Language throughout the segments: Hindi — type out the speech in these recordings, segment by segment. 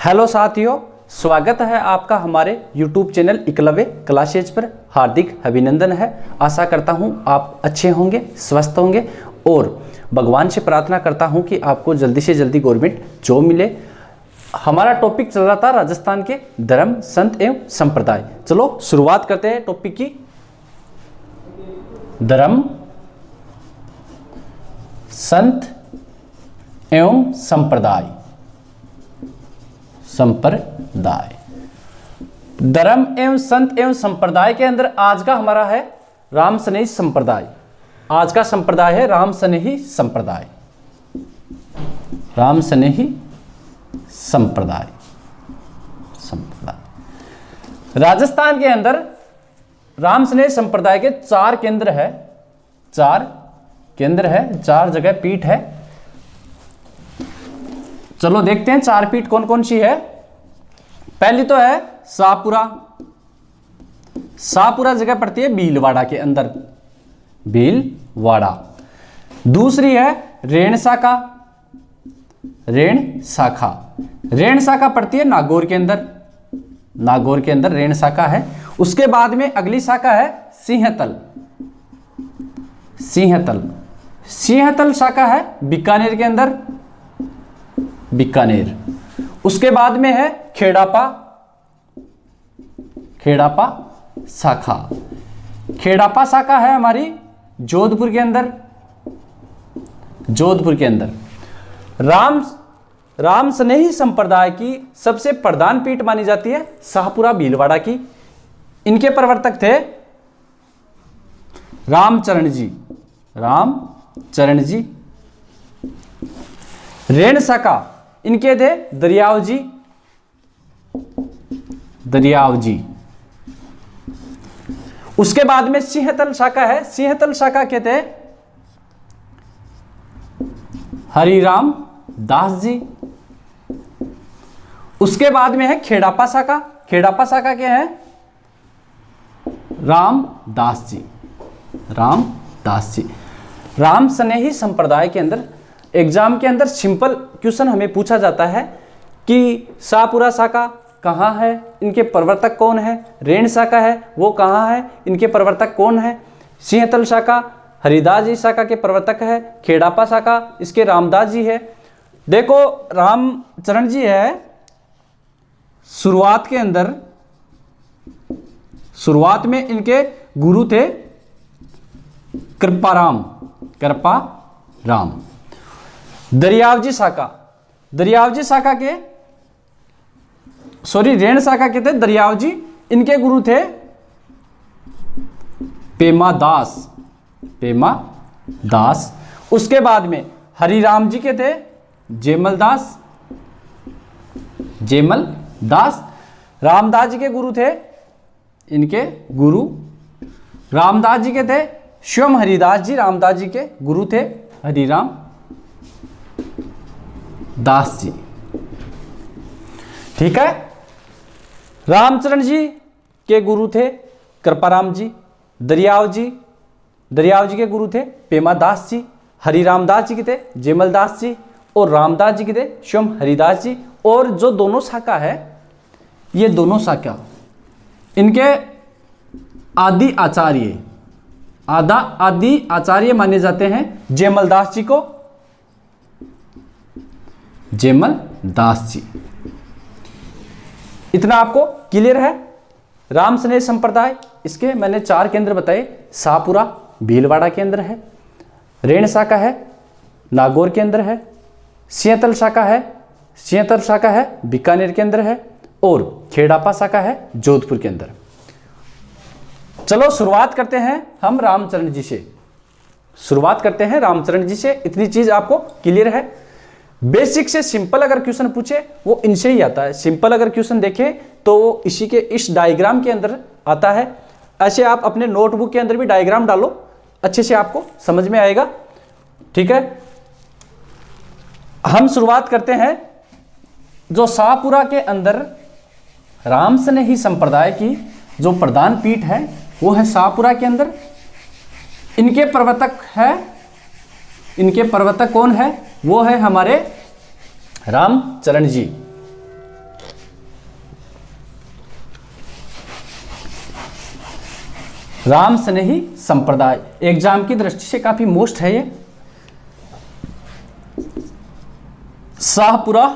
हेलो साथियों, स्वागत है आपका हमारे YouTube चैनल एकलव्य क्लासेज पर। हार्दिक अभिनंदन है। आशा करता हूं आप अच्छे होंगे, स्वस्थ होंगे और भगवान से प्रार्थना करता हूं कि आपको जल्दी से जल्दी गवर्नमेंट जॉब मिले। हमारा टॉपिक चल रहा था राजस्थान के धर्म, संत एवं संप्रदाय। चलो शुरुआत करते हैं टॉपिक की। धर्म, संत एवं संप्रदाय। संप्रदाय, धर्म एवं संत एवं संप्रदाय के अंदर आज का हमारा है राम स्नेही संप्रदाय। आज का संप्रदाय है राम स्नेही संप्रदाय। राम स्नेही संप्रदाय। संप्रदाय राजस्थान के अंदर राम स्नेही संप्रदाय के 4 केंद्र है। 4 केंद्र है, 4 जगह पीठ है। चलो देखते हैं 4 पीठ कौन कौन सी है। पहली तो है शाहपुरा। शाहपुरा जगह पड़ती है भीलवाड़ा के अंदर, भीलवाड़ा। दूसरी है रेण शाखा। रेण शाखा, रेण शाखा पड़ती है नागौर के अंदर। नागौर के अंदर रेण शाखा है। उसके बाद में अगली शाखा है सिंहतल। सिंहतल, सिंहतल शाखा है बीकानेर के अंदर, बीकानेर। उसके बाद में है खेड़ापा। खेड़ापा शाखा, खेड़ापा शाखा है हमारी जोधपुर के अंदर। जोधपुर के अंदर राम स्नेही संप्रदाय की सबसे प्रधान पीठ मानी जाती है शाहपुरा भीलवाड़ा की। इनके प्रवर्तक थे रामचरण जी। रामचरण जी। रेण शाखा इनके थे दरियाव जी। दरियाव जी। उसके बाद में सिंहतल शाखा है। सिंहतल शाखा के थे हरिराम दास जी। उसके बाद में है खेड़ापा शाखा। खेड़ापा शाखा के हैं रामदास जी। रामदास जी। राम स्नेही संप्रदाय के अंदर एग्जाम के अंदर सिंपल क्वेश्चन हमें पूछा जाता है कि शाहपुरा शाखा कहाँ है, इनके प्रवर्तक कौन है। रेण शाखा है वो कहाँ है, इनके प्रवर्तक कौन है। सिंहतल शाखा हरिदास जी शाखा के प्रवर्तक है। खेड़ापा शाखा इसके रामदास जी है। देखो रामचरण जी है, शुरुआत के अंदर, शुरुआत में इनके गुरु थे कृपाराम। कृपाराम। दरियावजी शाखा, दरियावजी शाखा के रेण शाखा के थे दरियावजी। इनके गुरु थे पेमा दास। पेमा दास। उसके बाद में हरिराम जी के थे जेमल दास। जेमल दास। रामदास जी के गुरु थे, इनके गुरु रामदास जी के थे स्वयं हरिदास जी। रामदास जी के गुरु थे हरिराम दास जी। ठीक है। रामचरण जी के गुरु थे कृपाराम जी। दरियाव जी के गुरु थे पेमा दास जी। हरिराम दास जी के थे जेमल दास जी और रामदास जी के थे स्वयं हरिदास जी। और जो दोनों शाखा है, ये दोनों शाखा इनके आदि आचार्य माने जाते हैं जेमल दास जी को। जेमल दास जी। इतना आपको क्लियर है। राम स्नेही संप्रदाय, इसके मैंने 4 केंद्र बताए। शाहपुरा भीलवाड़ा के अंदर है। रेण शाखा है नागौर के अंदर है। सिंहतल शाखा है बीकानेर के अंदर है। और खेड़ापा शाखा है जोधपुर के अंदर। चलो शुरुआत करते हैं हम रामचरण जी से। शुरुआत करते हैं रामचरण जी से। इतनी चीज आपको क्लियर है। बेसिक से सिंपल अगर क्वेश्चन पूछे वो इनसे ही आता है। सिंपल अगर क्वेश्चन देखें तो वो इसी के इस डायग्राम के अंदर आता है। ऐसे आप अपने नोटबुक के अंदर भी डायग्राम डालो, अच्छे से आपको समझ में आएगा। ठीक है। हम शुरुआत करते हैं। जो शाहपुरा के अंदर राम स्नेही संप्रदाय की जो प्रधान पीठ है वो है शाहपुरा के अंदर। इनके प्रवर्तक है, इनके प्रवर्तक कौन है, वो है हमारे रामचरण जी। राम स्नेही संप्रदाय एग्जाम की दृष्टि से काफी मोस्ट है ये। शाहपुरा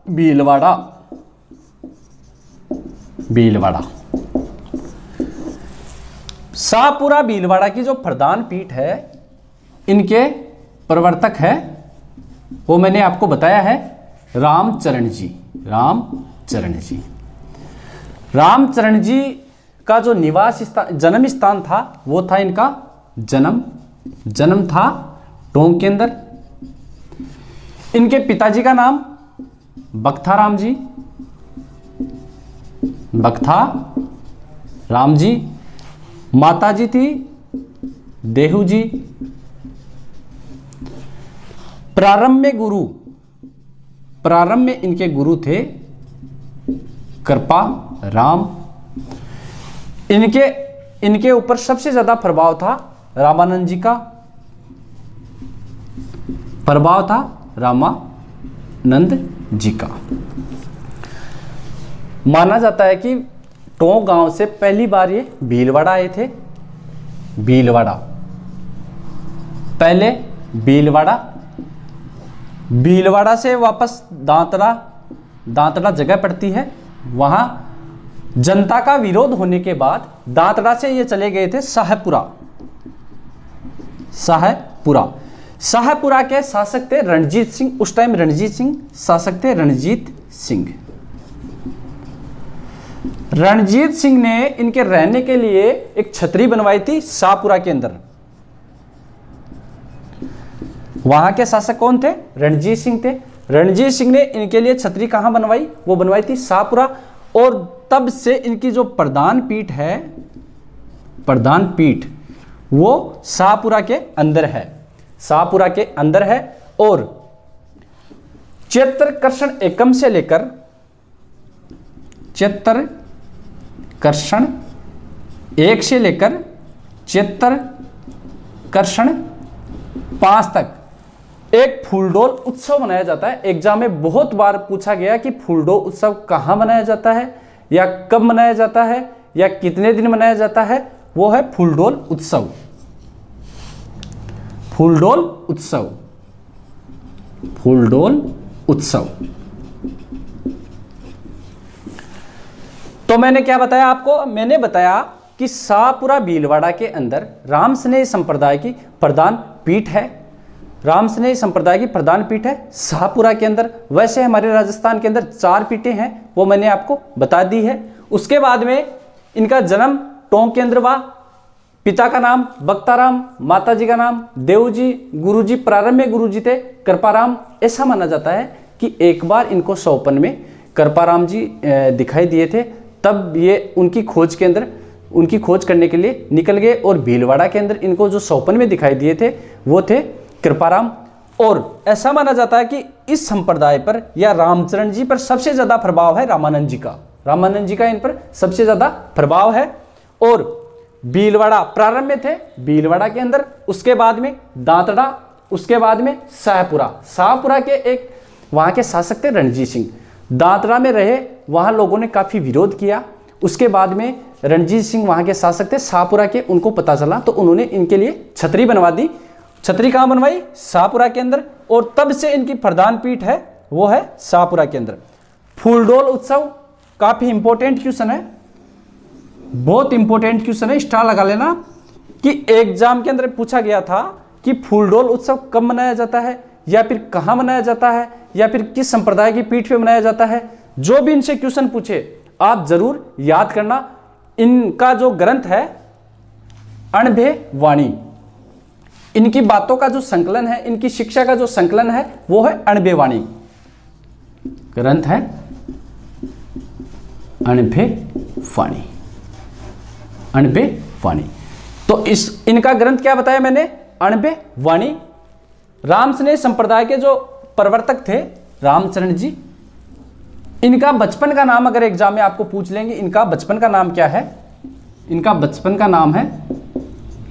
भीलवाड़ा, भीलवाड़ा, शाहपुरा भीलवाड़ा की जो प्रधान पीठ है, इनके प्रवर्तक है वो मैंने आपको बताया है रामचरण जी। रामचरण जी, रामचरण जी का जो निवास स्थान, जन्म स्थान था वो था इनका जन्म था टोंक के अंदर। इनके पिताजी का नाम बख्ताराम जी, बख्ता राम जी। माताजी थी देहू जी। प्रारंभ में इनके गुरु थे कृपा राम। इनके ऊपर सबसे ज्यादा प्रभाव था रामानंद जी का, प्रभाव था रामानंद जी का। माना जाता है कि टोंक गांव से पहली बार ये भीलवाड़ा आए थे। भीलवाड़ा, पहले भीलवाड़ा से वापस दांतड़ा जगह पड़ती है, वहां जनता का विरोध होने के बाद दांतड़ा से ये चले गए थे शाहपुरा के शासक थे रणजीत सिंह। उस टाइम रणजीत सिंह शासक थे। रणजीत सिंह ने इनके रहने के लिए एक छतरी बनवाई थी शाहपुरा के अंदर। वहां के शासक कौन थे? रणजीत सिंह थे। रणजीत सिंह ने इनके लिए छतरी कहां बनवाई? वो बनवाई थी शाहपुरा। और तब से इनकी जो प्रधान पीठ है, प्रधान पीठ वो शाहपुरा के अंदर है, शाहपुरा के अंदर है। और चेत्रकर्षण एकम से लेकर चेत्रकर्षण 1 से लेकर चेत्रकर्षण 5 तक एक फूलडोल उत्सव मनाया जाता है। एग्जाम में बहुत बार पूछा गया कि फूलडोल उत्सव कहाँ मनाया जाता है, या कब मनाया जाता है, या कितने दिन मनाया जाता है। वो है फूलडोल उत्सव। फूलडोल उत्सव, फूलडोल उत्सव। तो मैंने क्या बताया आपको? मैंने बताया कि शाहपुरा भीलवाड़ा के अंदर राम स्नेही संप्रदाय की प्रधान पीठ है। राम स्नेही संप्रदाय की प्रधान पीठ है शाहपुरा के अंदर। वैसे हमारे राजस्थान के अंदर 4 पीठें हैं, वो मैंने आपको बता दी है। उसके बाद में इनका जन्म टोंक के अंदर हुआ। पिता का नाम बख्ताराम, माता जी का नाम देव जी, गुरुजी प्रारंभ में गुरुजी थे कृपाराम। ऐसा माना जाता है कि एक बार इनको सौपन में कृपाराम जी दिखाई दिए थे, तब ये उनकी खोज करने के लिए निकल गए। और भीलवाड़ा के अंदर इनको जो सौपन में दिखाई दिए थे वो थे कृपाराम। और ऐसा माना जाता है कि इस संप्रदाय पर या रामचरण जी पर सबसे ज्यादा प्रभाव है रामानंद जी का। रामानंद जी का इन पर सबसे ज्यादा प्रभाव है। और भीलवाड़ा प्रारंभ में थे भीलवाड़ा के अंदर, उसके बाद में दांतड़ा, उसके बाद में शाहपुरा के एक वहां के शासक थे रणजीत सिंह। दांतड़ा में रहे, वहां लोगों ने काफी विरोध किया। उसके बाद में रणजीत सिंह वहां के शासक थे शाहपुरा के, उनको पता चला तो उन्होंने इनके लिए छतरी बनवा दी। छतरी कहां बनवाई? शाहपुरा के अंदर। और तब से इनकी प्रधान पीठ है वो है शाहपुरा के अंदर। फूलडोल उत्सव काफी इंपॉर्टेंट क्वेश्चन है, बहुत इंपॉर्टेंट क्वेश्चन है, स्टार लगा लेना। कि एग्जाम के अंदर पूछा गया था कि फूलडोल उत्सव कब मनाया जाता है, या फिर कहां मनाया जाता है, या फिर किस संप्रदाय की पीठ पे मनाया जाता है। जो भी इनसे क्वेश्चन पूछे आप जरूर याद करना। इनका जो ग्रंथ है अणभे वाणी, इनकी बातों का जो संकलन है, इनकी शिक्षा का जो संकलन है वो है अणभे वाणी। ग्रंथ है अणभे वाणी, अणभे वाणी। तो इनका ग्रंथ क्या बताया मैंने? अणभे वाणी। राम स्नेही संप्रदाय के जो प्रवर्तक थे रामचरण जी, इनका बचपन का नाम अगर एग्जाम में आपको पूछ लेंगे, इनका बचपन का नाम क्या है? इनका बचपन का नाम है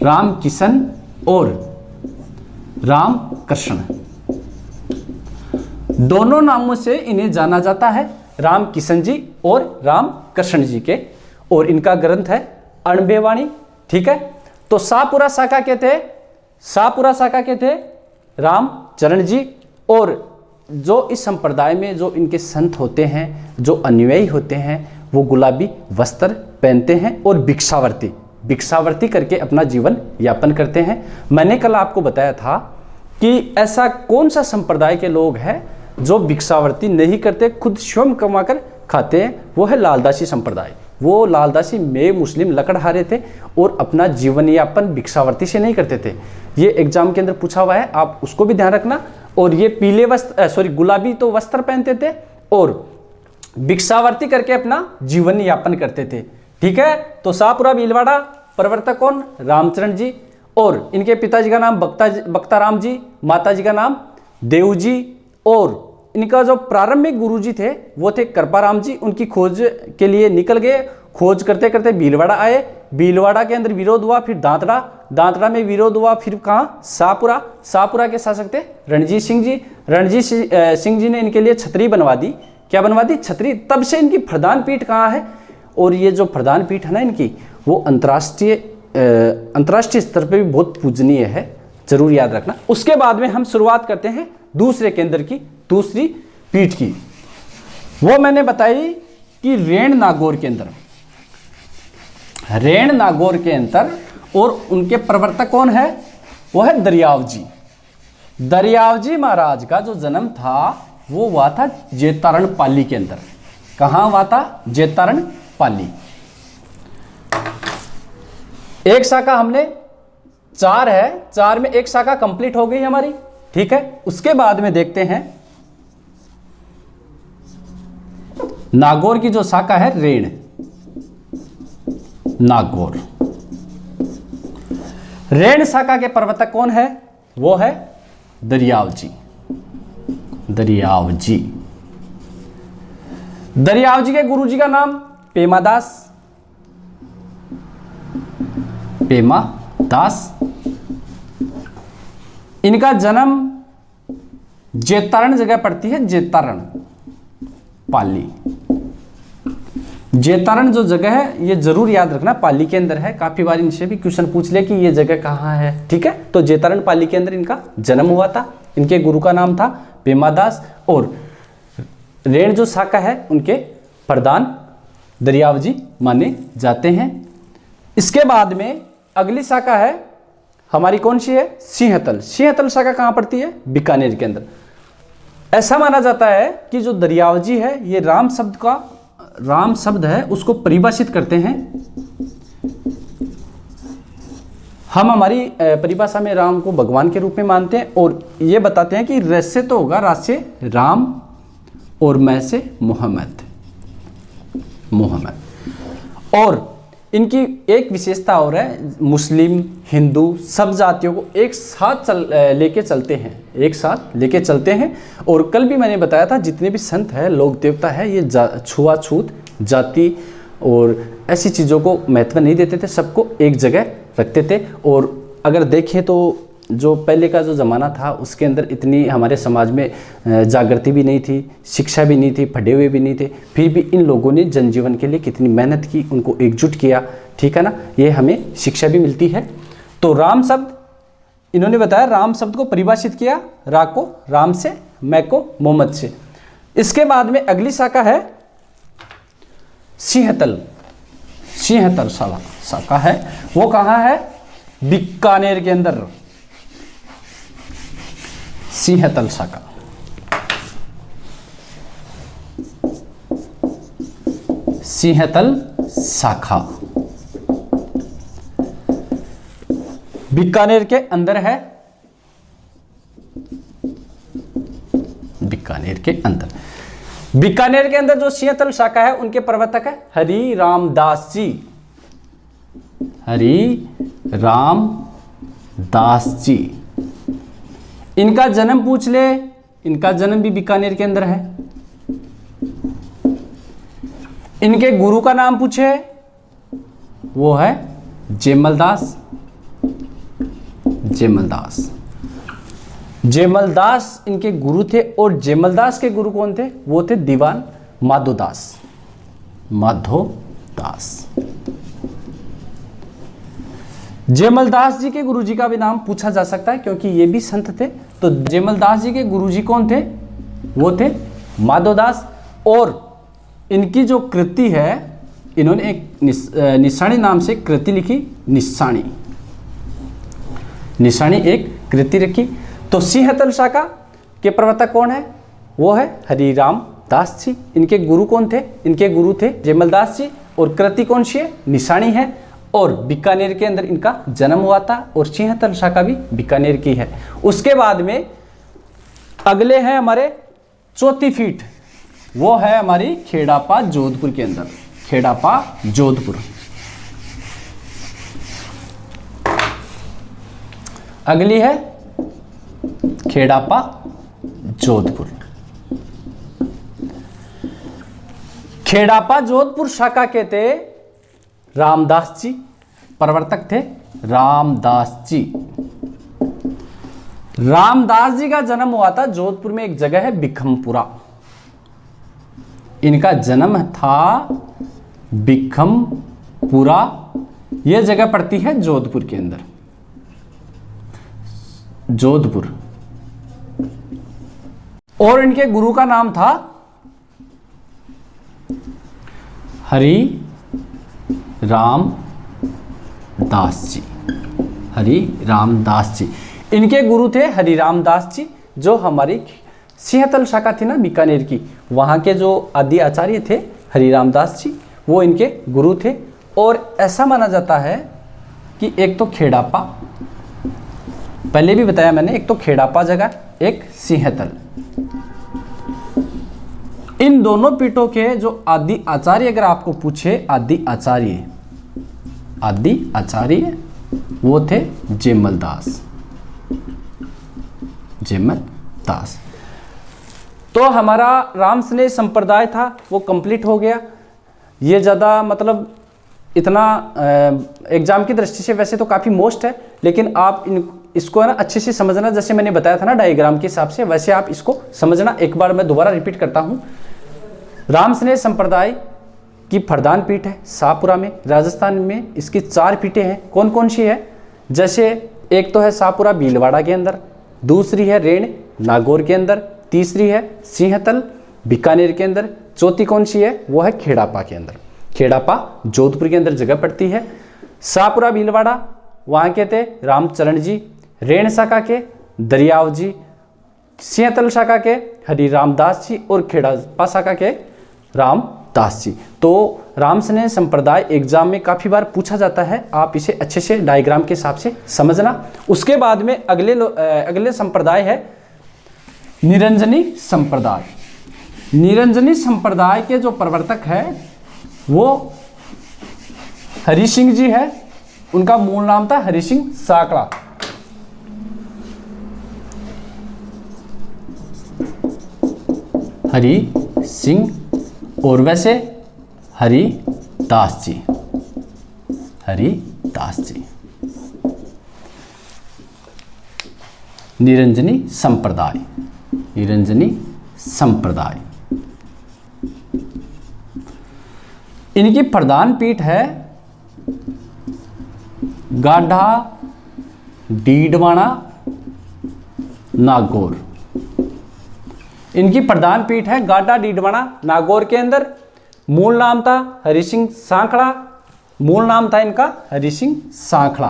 राम किशन और राम कृष्ण। दोनों नामों से इन्हें जाना जाता है, राम किशन जी और राम कृष्ण जी के। और इनका ग्रंथ है अणभे वाणी। ठीक है। तो शाहपुरा शाखा के थे, शाहपुरा शाखा के थे रामचरण जी, और जो इस संप्रदाय में जो इनके संत होते हैं, जो अनुयायी होते हैं, वो गुलाबी वस्त्र पहनते हैं और भिक्षावर्ती करके अपना जीवन यापन करते हैं। मैंने कल आपको बताया था कि ऐसा कौन सा संप्रदाय के लोग हैं जो भिक्षावर्ती नहीं करते, खुद स्वयं कमाकर खाते हैं, वो है लालदासी संप्रदाय। वो लालदासी में मुस्लिम लकड़हारे थे और अपना जीवन यापन भिक्षावर्ती से नहीं करते थे। ये एग्जाम के अंदर पूछा हुआ है, आप उसको भी ध्यान रखना। और ये पीले वस्त्र गुलाबी तो वस्त्र पहनते थे और भिक्षावर्ती करके अपना जीवन यापन करते थे, ठीक है। तो शाहपुरा भीलवाड़ा प्रवर्तक कौन? रामचरण जी, और इनके पिताजी का नाम बख्ताराम जी, माताजी का नाम देव जी, और इनका जो प्रारंभिक गुरुजी थे वो थे कृपाराम जी। उनकी खोज के लिए निकल गए, खोज करते करते भीलवाड़ा आए, भीलवाड़ा के अंदर विरोध हुआ, फिर दांतड़ा में विरोध हुआ, फिर कहाँ? शाहपुरा के शासक थे रणजीत सिंह जी। रणजीत सिंह जी ने इनके लिए छतरी बनवा दी। क्या बनवा दी? छतरी। तब से इनकी प्रधान पीठ कहाँ है? और ये जो प्रधान पीठ है ना इनकी, वो अंतर्राष्ट्रीय स्तर पर भी बहुत पूजनीय है, जरूर याद रखना। उसके बाद में हम शुरुआत करते हैं दूसरे केंद्र की, दूसरी पीठ की। वो मैंने बताई कि रेण नागौर के अंदर, और उनके प्रवर्तक कौन है? वो है दरियावजी। दरियावजी महाराज का जो जन्म था वो हुआ था जेतारण पाली के अंदर। कहाँ हुआ था? जेतारण पाली। एक शाखा हमने 4 है, 4 में एक शाखा कंप्लीट हो गई हमारी, ठीक है। उसके बाद में देखते हैं नागौर की जो शाखा है रेण नागौर। रेण शाखा के प्रवर्तक कौन है? वो है दरियावजी। दरियावजी के गुरुजी का नाम पेमादास। इनका जन्म जेतारण जगह पड़ती है, जेतारण पाली। जेतारण जो जगह है ये जरूर याद रखना, पाली के अंदर है। काफी बार इनसे भी क्वेश्चन पूछ ले कि ये जगह कहाँ है, ठीक है। तो जेतारण पाली के अंदर इनका जन्म हुआ था। इनके गुरु का नाम था पेमादास, और रेण जो शाखा है उनके प्रधान दरियावजी माने जाते हैं। इसके बाद में अगली शाखा है हमारी, कौन सी है? सिंहतल। सिंहतल शाखा कहाँ पड़ती है? बीकानेर के अंदर। ऐसा माना जाता है कि जो दरियावजी है ये राम शब्द है उसको परिभाषित करते हैं। हम हमारी परिभाषा में राम को भगवान के रूप में मानते हैं, और ये बताते हैं कि र से तो होगा, रा से राम और मैं से मोहम्मद। और इनकी एक विशेषता और है, मुस्लिम हिंदू सब जातियों को एक साथ लेके चलते हैं। और कल भी मैंने बताया था जितने भी संत हैं, लोक देवता है, ये छुआछूत जाति और ऐसी चीज़ों को महत्व नहीं देते थे, सबको एक जगह रखते थे। और अगर देखें तो जो पहले का जो ज़माना था उसके अंदर इतनी हमारे समाज में जागृति भी नहीं थी, शिक्षा भी नहीं थी, पढ़े हुए भी नहीं थे, फिर भी इन लोगों ने जनजीवन के लिए कितनी मेहनत की, उनको एकजुट किया, ठीक है ना। ये हमें शिक्षा भी मिलती है। तो राम शब्द इन्होंने बताया, राम शब्द को परिभाषित किया, रा को राम से, मैं को मोहम्मद से। इसके बाद में अगली शाखा है सिंहतल शाखा है। वो कहाँ है? बीकानेर के अंदर। सिंहतल शाखा, सिंहतल शाखा बीकानेर के अंदर है। बीकानेर के अंदर जो सिंहतल शाखा है उनके प्रवर्तक है हरि रामदास जी। इनका जन्म पूछ ले, इनका जन्म भी बीकानेर के अंदर है। इनके गुरु का नाम पूछे, वो है जेमलदास। जेमलदास इनके गुरु थे, और जेमलदास के गुरु कौन थे? वो थे दीवान माधोदास। जयमलदास जी के गुरुजी का भी नाम पूछा जा सकता है क्योंकि ये भी संत थे। तो जयमलदास जी के गुरुजी कौन थे? वो थे माधवदास। और इनकी जो कृति है, इन्होंने एक निशानी नाम से कृति लिखी, निशानी एक कृति रखी। तो सिंहतल शाखा के प्रवर्तक कौन है? वो है हरिराम दास जी। इनके गुरु कौन थे? इनके गुरु थे जयमलदास जी। और कृति कौन सी है? निशानी है। और बीकानेर के अंदर इनका जन्म हुआ था और सिंहतल शाखा भी बीकानेर की है। उसके बाद में अगले हैं हमारे चौथी फीट, वो है हमारी खेड़ापा जोधपुर के अंदर, खेड़ापा जोधपुर। अगली है खेड़ापा जोधपुर। खेड़ापा जोधपुर शाखा के थे रामदास जी, प्रवर्तक थे रामदास जी। रामदास जी का जन्म हुआ था जोधपुर में, एक जगह है बिखमपुरा। इनका जन्म था बिखमपुरा, यह जगह पड़ती है जोधपुर के अंदर, जोधपुर। और इनके गुरु का नाम था हरि राम दास जी, हरि राम दास जी। इनके गुरु थे हरि राम दास जी, जो हमारी सिंहतल शाखा थी ना बीकानेर की, वहाँ के जो आदि आचार्य थे हरि राम दास जी, वो इनके गुरु थे। और ऐसा माना जाता है कि एक तो खेड़ापा, पहले भी बताया मैंने, एक तो खेड़ापा जगह, एक सिंहतल। इन दोनों पीठों के जो आदि आचार्य, अगर आपको पूछे आदि आचार्य, वो थे जयमलदास, जयमलदास। तो हमारा राम स्नेह संप्रदाय था वो कंप्लीट हो गया। ये ज़्यादा मतलब इतना एग्जाम की दृष्टि से वैसे तो काफ़ी मोस्ट है, लेकिन आप इसको है ना अच्छे से समझना, जैसे मैंने बताया था ना डायग्राम के हिसाब से, वैसे आप इसको समझना। एक बार मैं दोबारा रिपीट करता हूँ। राम स्नेह संप्रदाय की फरदान पीठ है शाहपुरा में, राजस्थान में। इसकी 4 पीठें हैं। कौन कौन सी है? जैसे एक तो है शाहपुरा भीलवाड़ा के अंदर, दूसरी है रेण नागौर के अंदर, तीसरी है सिंहतल बीकानेर के अंदर, चौथी कौन सी है? वो है खेड़ापा के अंदर, खेड़ापा जोधपुर के अंदर जगह पड़ती है। शाहपुरा भीलवाड़ा वहाँ के थे रामचरण जी, रेण शाखा के दरियाव जी, सिंहतल शाखा के हरि रामदास जी और खेड़ापा शाखा के रामदास जी। तो राम स्नेह संप्रदाय एग्जाम में काफ़ी बार पूछा जाता है, आप इसे अच्छे से डायग्राम के हिसाब से समझना। उसके बाद में अगले संप्रदाय है निरंजनी संप्रदाय। निरंजनी संप्रदाय के जो प्रवर्तक है वो हरि सिंह जी है। उनका मूल नाम था हरि सिंह साकड़ा। हरि सिंह और वैसे हरि दास जी, हरि दास जी। निरंजनी संप्रदाय, निरंजनी संप्रदाय। इनकी प्रधान पीठ है गाढ़ा डीडवाना नागौर। इनकी प्रधान पीठ है गाढ़ा डीडवाना नागौर के अंदर। मूल नाम था हरि सिंह सांखड़ा, मूल नाम था इनका हरि सिंह सांखड़ा।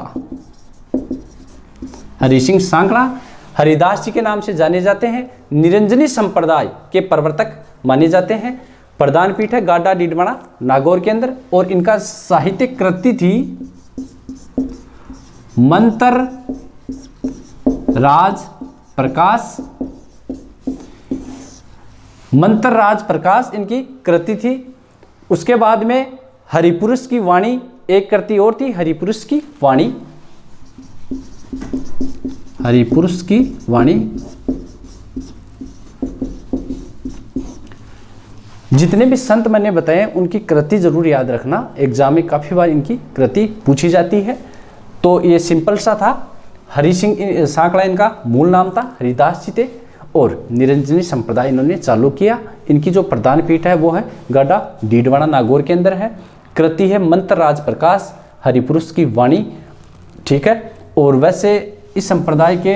हरि सिंह सांखड़ा हरिदास जी के नाम से जाने जाते हैं, निरंजनी संप्रदाय के प्रवर्तक माने जाते हैं। प्रधान पीठ है गाढ़ा डीडवाना नागौर के अंदर। और इनका साहित्यिक कृति थी मंत्र राज प्रकाश, मंत्र राज प्रकाश इनकी कृति थी। उसके बाद में हरिपुरुष की वाणी एक कृति और थी, हरिपुरुष की वाणी, हरिपुरुष की वाणी। जितने भी संत मैंने बताए उनकी कृति जरूर याद रखना, एग्जाम में काफी बार इनकी कृति पूछी जाती है। तो ये सिंपल सा था। हरि सिंह सांकड़ा इनका मूल नाम था, हरिदास जी थे और निरंजनी संप्रदाय इन्होंने चालू किया। इनकी जो प्रधान पीठ है वो है गाढ़ा डीडवाना नागौर के अंदर है। कृति है मंत्र राज प्रकाश, हरिपुरुष की वाणी। ठीक है। और वैसे इस संप्रदाय के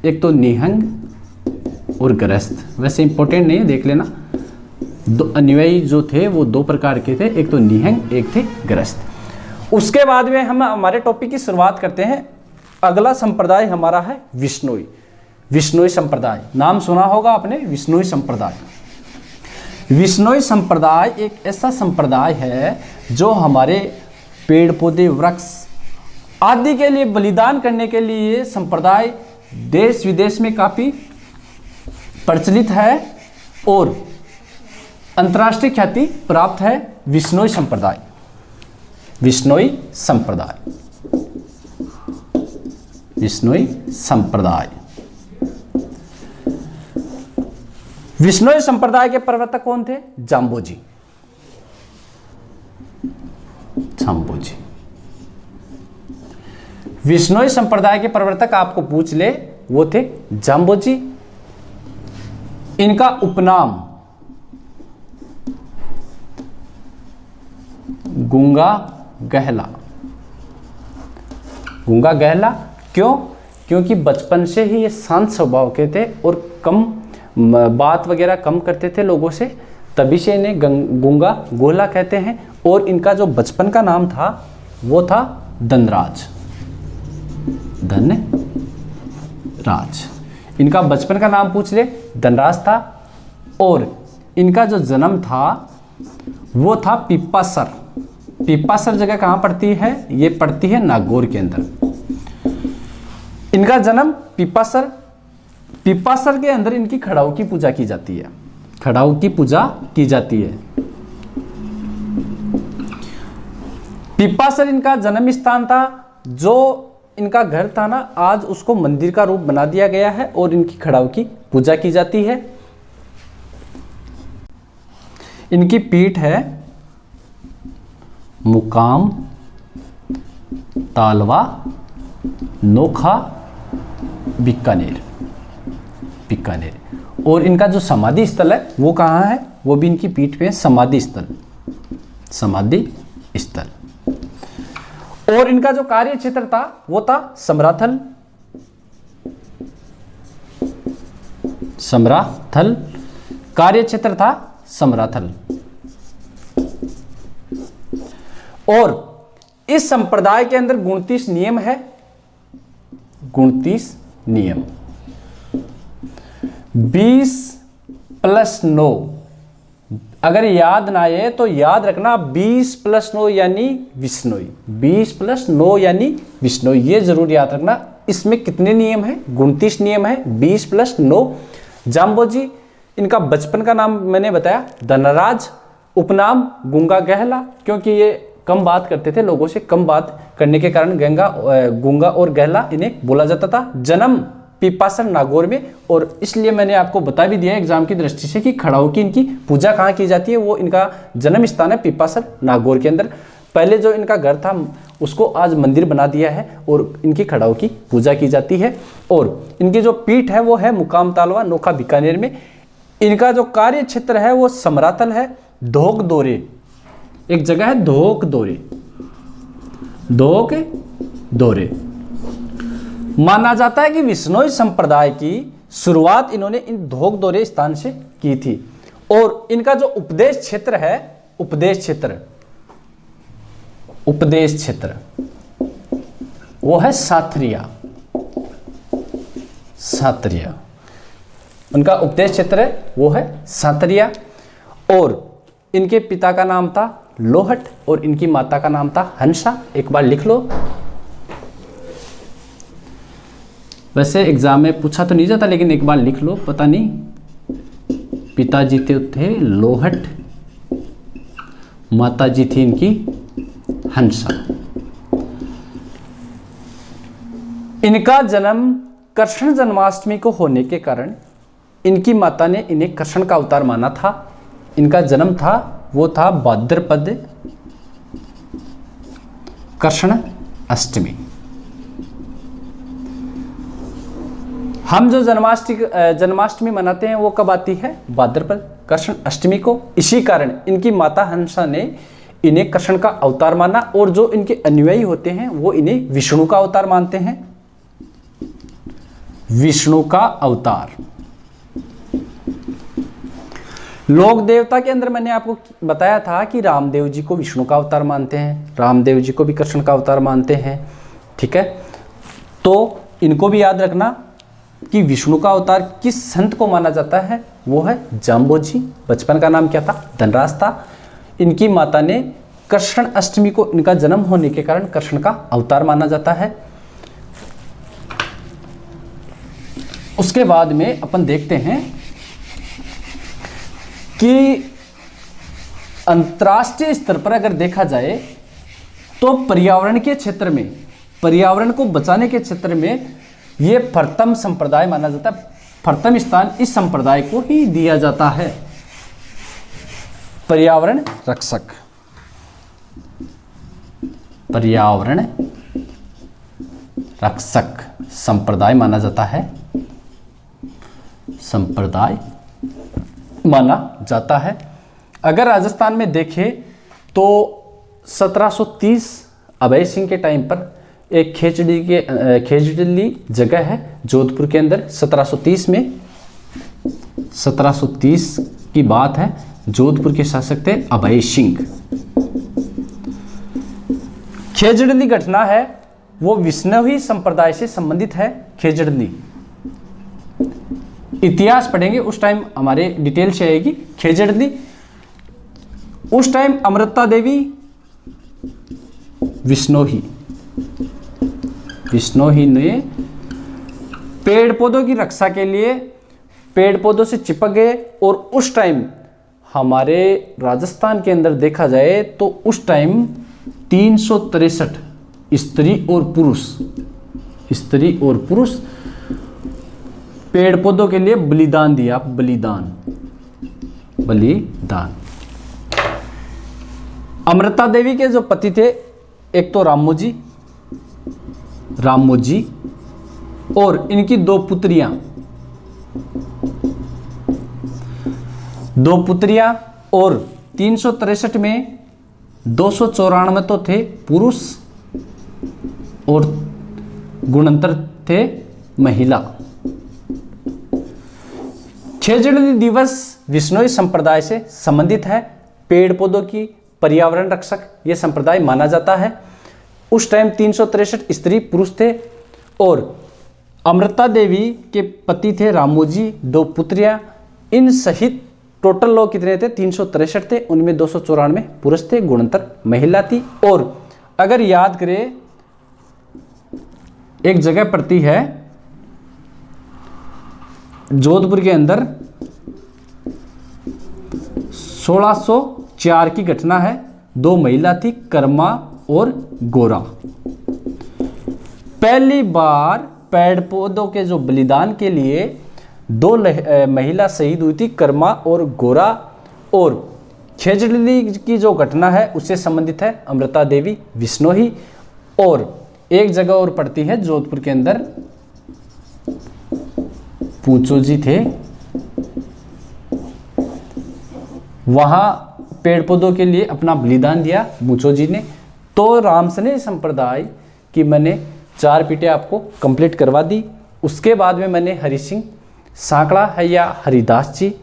एक तो निहंग और गृहस्थ, वैसे इंपॉर्टेंट नहीं है, देख लेना। दो अनुयायी जो थे वो दो प्रकार के थे, एक तो निहंग, एक थे गृहस्थ। उसके बाद में हम हमारे टॉपिक की शुरुआत करते हैं। अगला संप्रदाय हमारा है विश्नोई। विश्नोई संप्रदाय नाम सुना होगा आपने, विश्नोई संप्रदाय। विश्नोई संप्रदाय एक ऐसा संप्रदाय है जो हमारे पेड़ पौधे, वृक्ष आदि के लिए बलिदान करने के लिए संप्रदाय देश विदेश में काफी प्रचलित है और अंतर्राष्ट्रीय ख्याति प्राप्त है। विश्नोई संप्रदाय, विश्नोई संप्रदाय, विश्नोई संप्रदाय। विश्नोई संप्रदाय के प्रवर्तक कौन थे? जाम्बोजी, जाम्बोजी। विश्नोई संप्रदाय के प्रवर्तक आपको पूछ ले, वो थे जाम्बोजी। इनका उपनाम गूंगा गहला। गूंगा गहला क्यों? क्योंकि बचपन से ही ये शांत स्वभाव के थे और कम बात वगैरह कम करते थे लोगों से, तभी से इन्हें गूंगा गोला कहते हैं। और इनका जो बचपन का नाम था वो था धनराज, धनराज। इनका बचपन का नाम पूछ ले, धनराज था। और इनका जो जन्म था वो था पीपासर। पीपासर जगह कहाँ पड़ती है? ये पड़ती है नागौर के अंदर। इनका जन्म पीपासर, पीपासर के अंदर इनकी खड़ाऊ की पूजा की जाती है। खड़ाऊ की पूजा की जाती है। पीपासर इनका जन्म स्थान था। जो इनका घर था ना, आज उसको मंदिर का रूप बना दिया गया है और इनकी खड़ाऊ की पूजा की जाती है। इनकी पीठ है मुकाम तालवा नोखा बीकानेर, बीकानेर। और इनका जो समाधि स्थल है वो कहाँ है? वो भी इनकी पीठ पे है, समाधि स्थल, समाधि स्थल। और इनका जो कार्य क्षेत्र था वो था समराथल, समराथल कार्य क्षेत्र था समराथल। और इस संप्रदाय के अंदर 29 नियम है, 29 नियम। 20 + 9, अगर याद ना आए तो याद रखना, 20 + 9 यानी विश्नोई, 20 + 9 यानी विश्नोई, ये जरूर याद रखना। इसमें कितने नियम है? 29 नियम है, 20 + 9। जाम्बोजी, इनका बचपन का नाम मैंने बताया धनराज, उपनाम गूंगा गहला, क्योंकि ये कम बात करते थे, लोगों से कम बात करने के कारण गूंगा और गहला इन्हें बोला जाता था। जन्म पीपासर नागौर में, और इसलिए मैंने आपको बता भी दिया एग्जाम की दृष्टि से कि खड़ाऊ की इनकी पूजा कहाँ की जाती है। वो इनका जन्म स्थान है पीपासर नागौर के अंदर। पहले जो इनका घर था उसको आज मंदिर बना दिया है और इनकी खड़ाऊ की पूजा की जाती है। और इनकी जो पीठ है वो है मुकाम तालवा नोखा बीकानेर में। इनका जो कार्य क्षेत्र है वो समरातल है। धोक दोरे, एक जगह है धोक दोरे, धोक दोरे। माना जाता है कि विश्नोई संप्रदाय की शुरुआत इन्होंने इन धोक दोरे स्थान से की थी। और इनका जो उपदेश क्षेत्र है, उपदेश क्षेत्र, उपदेश क्षेत्र वो है साथरिया, सातरिया। उनका उपदेश क्षेत्र है वो है सातरिया। और इनके पिता का नाम था लोहट और इनकी माता का नाम था हंसा। एक बार लिख लो, वैसे एग्जाम में पूछा तो नहीं जाता लेकिन एक बार लिख लो, पता नहीं। पिताजी थे लोहट, माताजी थी इनकी हंसा। इनका जन्म कृष्ण जन्माष्टमी को होने के कारण इनकी माता ने इन्हें कृष्ण का अवतार माना था। इनका जन्म था वो था भाद्रपद कृष्ण अष्टमी। हम जो जन्माष्टमी मनाते हैं वो कब आती है? भाद्रपद कृष्ण अष्टमी को। इसी कारण इनकी माता हंसा ने इन्हें कृष्ण का अवतार माना, और जो इनके अनुयायी होते हैं वो इन्हें विष्णु का अवतार मानते हैं, विष्णु का अवतार। लोक देवता के अंदर मैंने आपको बताया था कि रामदेव जी को विष्णु का अवतार मानते हैं, रामदेव जी को भी कृष्ण का अवतार मानते हैं, ठीक है। तो इनको भी याद रखना कि विष्णु का अवतार किस संत को माना जाता है, वो है जाम्बोजी। बचपन का नाम क्या था? धनराज था। इनकी माता ने कृष्ण अष्टमी को इनका जन्म होने के कारण कृष्ण का अवतार माना जाता है। उसके बाद में अपन देखते हैं कि अंतर्राष्ट्रीय स्तर पर अगर देखा जाए तो पर्यावरण के क्षेत्र में, पर्यावरण को बचाने के क्षेत्र में ये प्रथम संप्रदाय माना जाता है। प्रथम स्थान इस संप्रदाय को ही दिया जाता है। पर्यावरण रक्षक, पर्यावरण रक्षक संप्रदाय माना जाता है, संप्रदाय माना जाता है। अगर राजस्थान में देखें तो 1730 अभय सिंह के टाइम पर एक खेजड़ी जगह है जोधपुर के अंदर, 1730 में, 1730 की बात है। जोधपुर के शासक थे अभय सिंह। खेजड़ी घटना है वो विष्णवी संप्रदाय से संबंधित है। खेजड़ी इतिहास पढ़ेंगे उस टाइम हमारे डिटेल से आएगी। खेजड़ी उस टाइम अमृता देवी विष्णोही ने पेड़ पौधों की रक्षा के लिए पेड़ पौधों से चिपक गए, और उस टाइम हमारे राजस्थान के अंदर देखा जाए तो उस टाइम 363 स्त्री और पुरुष पेड़ पौधों के लिए बलिदान दिया। बलिदान अमृता देवी के जो पति थे, एक तो रामोजी और इनकी दो पुत्रियां, और 363 में 294 तो थे पुरुष और गुणंतर थे महिला। खेजड़ी दिवस विष्णोई संप्रदाय से संबंधित है। पेड़ पौधों की पर्यावरण रक्षक यह संप्रदाय माना जाता है। उस टाइम 363 स्त्री पुरुष थे, और अमृता देवी के पति थे रामोजी, दो पुत्रियां, इन सहित टोटल लोग कितने थे? 363 थे, उनमें 294 पुरुष थे, गुणंतर महिला थी। और अगर याद करें, एक जगह पड़ती है जोधपुर के अंदर, 1604 की घटना है। दो महिला थी, कर्मा और गोरा। पहली बार पेड़ पौधों के जो बलिदान के लिए दो महिला शहीद हुई थी, कर्मा और गोरा। और खेजड़ी की जो घटना है उससे संबंधित है अमृता देवी विष्णोही। और एक जगह और पड़ती है जोधपुर के अंदर, पूछो जी थे, वहां पेड़ पौधों के लिए अपना बलिदान दिया मूचो जी ने। तो रामसने संप्रदाय की मैंने 4 पीठें आपको कंप्लीट करवा दी। उसके बाद में मैंने हरि सिंह सांकड़ा है या हरिदास जी,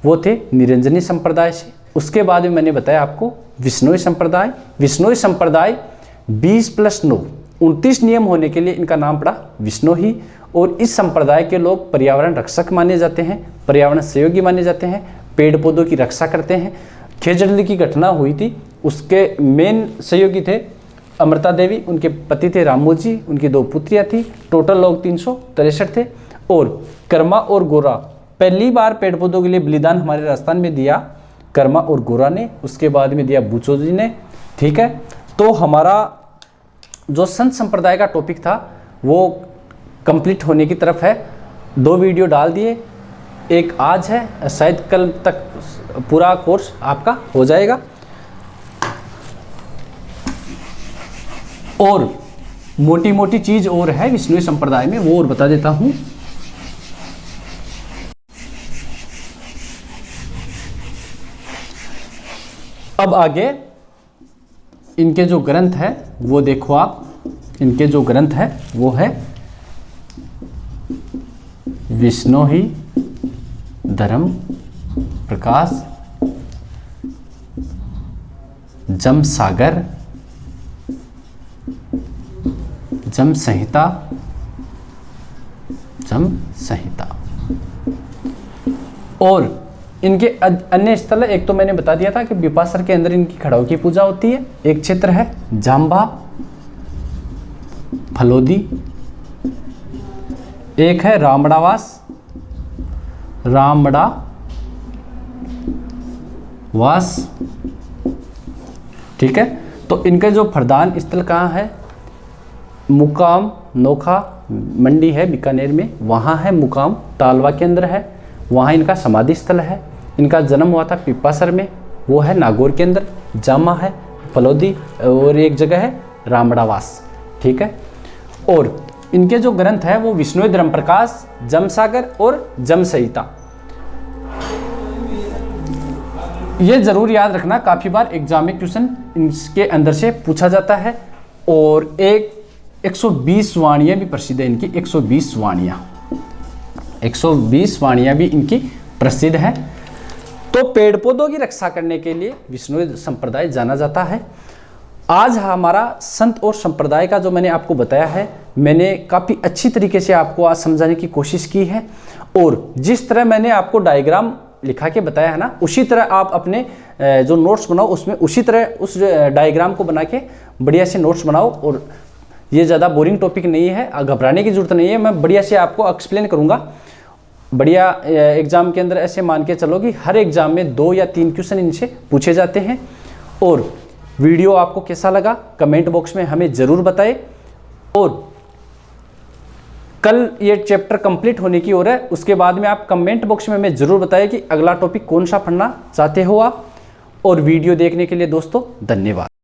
वो थे निरंजनी संप्रदाय से। उसके बाद में मैंने बताया आपको विष्णोई संप्रदाय। विष्णोई संप्रदाय 20+9 29 नियम होने के लिए इनका नाम पड़ा विष्णोही। और इस संप्रदाय के लोग पर्यावरण रक्षक माने जाते हैं, पर्यावरण सहयोगी माने जाते हैं, पेड़ पौधों की रक्षा करते हैं। खेजड़ी की घटना हुई थी, उसके मेन सहयोगी थे अमृता देवी, उनके पति थे रामोजी, उनकी 2 पुत्रियां थी। टोटल लोग 363 थे। और कर्मा और गोरा, पहली बार पेड़ पौधों के लिए बलिदान हमारे राजस्थान में दिया कर्मा और गोरा ने, उसके बाद में दिया बूचो जी ने। ठीक है, तो हमारा जो संत संप्रदाय का टॉपिक था वो कंप्लीट होने की तरफ है। 2 वीडियो डाल दिए, एक आज है, शायद कल तक पूरा कोर्स आपका हो जाएगा। और मोटी मोटी चीज और है विष्णु संप्रदाय में, वो और बता देता हूं। अब आगे इनके जो ग्रंथ है वो देखो आप, इनके जो ग्रंथ है वो है विश्नोई धर्म प्रकाश, जम सागर, जम संहिता, जम संहिता। और इनके अन्य स्थल, एक तो मैंने बता दिया था कि बिपासर के अंदर इनकी खड़ाऊ की पूजा होती है। एक क्षेत्र है जाम्बा, फलोदी, एक है रामड़ावास, वास, ठीक है। तो इनके जो प्रधान स्थल कहाँ है, मुकाम नोखा मंडी है बीकानेर में, वहाँ है मुकाम, तालवा के अंदर है, वहाँ इनका समाधि स्थल है। इनका जन्म हुआ था पिपासर में, वो है नागौर के अंदर, जामा है फलोदी, और एक जगह है रामड़ावास, ठीक है। और इनके जो ग्रंथ है वो विष्णु धर्म प्रकाश, जमसागर और जम संहिता। ये जरूर याद रखना, काफी बार एग्जाम में क्वेश्चन इसके अंदर से पूछा जाता है। और 120 वाणियाँ भी प्रसिद्ध है इनकी, 120 वाणियाँ, 120 वाणियाँ भी इनकी प्रसिद्ध है। तो पेड़ पौधों की रक्षा करने के लिए विष्णु संप्रदाय जाना जाता है। आज हमारा संत और संप्रदाय का जो मैंने आपको बताया है, मैंने काफ़ी अच्छी तरीके से आपको आज समझाने की कोशिश की है। और जिस तरह मैंने आपको डायग्राम लिखा के बताया है ना, उसी तरह आप अपने जो नोट्स बनाओ उसमें उसी तरह उस डायग्राम को बना के बढ़िया से नोट्स बनाओ। और ये ज़्यादा बोरिंग टॉपिक नहीं है, घबराने की जरूरत नहीं है, मैं बढ़िया से आपको एक्सप्लेन करूँगा। बढ़िया एग्जाम के अंदर ऐसे मान के चलो कि हर एग्जाम में 2 या 3 क्वेश्चन इनसे पूछे जाते हैं। और वीडियो आपको कैसा लगा कमेंट बॉक्स में हमें ज़रूर बताएं। और कल ये चैप्टर कंप्लीट होने की ओर है, उसके बाद में आप कमेंट बॉक्स में हमें ज़रूर बताएं कि अगला टॉपिक कौन सा पढ़ना चाहते हो आप। और वीडियो देखने के लिए दोस्तों धन्यवाद।